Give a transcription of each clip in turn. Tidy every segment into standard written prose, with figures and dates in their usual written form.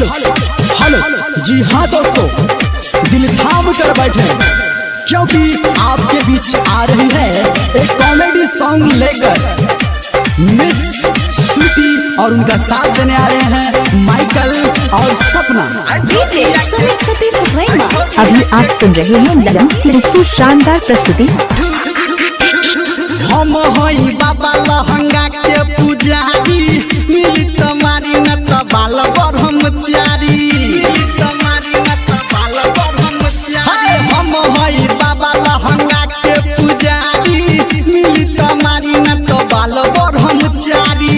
Hello hello जी हाँ दोस्तों, दिल थाम कर बैठे क्योंकि आपके बीच आ रही है एक कॉमेडी सॉन्ग लेकर मिस स्वीटी और उनका साथ देने आ रहे हैं माइकल और सपना। अभी आप सुन रहे हैं लगन सिर्फ की शानदार प्रस्तुति। हम हई बाबा लहंगा के पुजारी, मिली तुम्हारी न तो बाल ब्रह्मचारी, हम हई बाबा लहंगा के पुजारी, मिली तुम्हारी न तो बाल ब्रह्मचारी।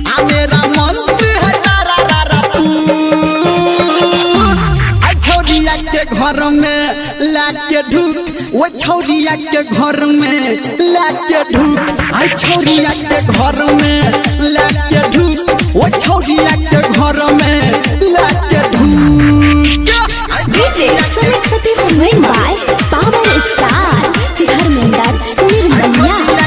आ मेरा मंत्र है तारा छौरिया के घर में लाके ढूक, वो छौरिया के घर में लाके ढूक, आई छौरिया के घर में लाके ढूक, वो छौरिया के घर में लाके ढूक। डीजे सुमित सतीश बाय पावन स्टार धर्मेंद्र निर्मलिया।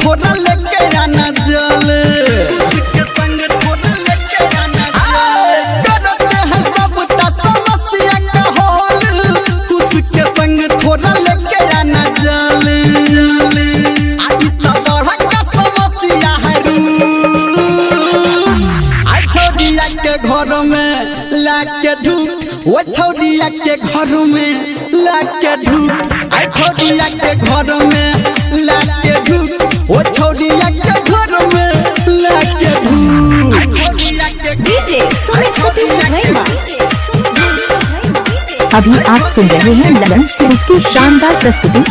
थोड़ा लेके आना जल, करते हैं सबटा समस्या का हल, उसके संग थोड़ा लेके आना जल। आज तो बड़ा का समस्या है आई छौरिया के घर में लाके ढूक, वो छौरिया के घर में लाके ढूक, आई छौरिया के घर में लाके ढूक, वो छौरिया के घर में लाके ढूक। डीजे सुमित सतीश अभी आप सुन रहे हैं लगन सिर्फ की शानदार प्रस्तुति।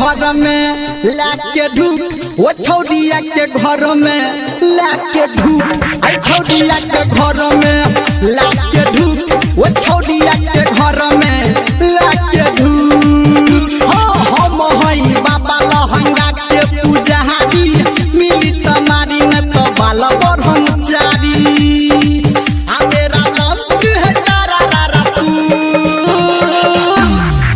घर में लाके ढूक, वो छौरिया के घर में लाके ढूक, आई छौरिया के घर में लाके ढूक, वो छौरिया के घर में लाके ढूक। हम हई बाबा लहंगा के पुजारी, मिली तुम्हारी न तो बाल ब्रह्मचारी। आ मेरा मंत्र है तारा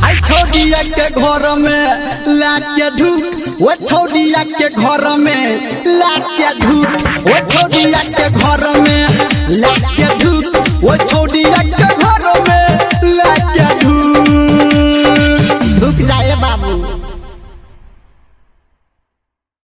आई छौरिया के घर में लाके ढूक, वो छौरिया के घर में लाके ढूक, वो छौरिया के घर में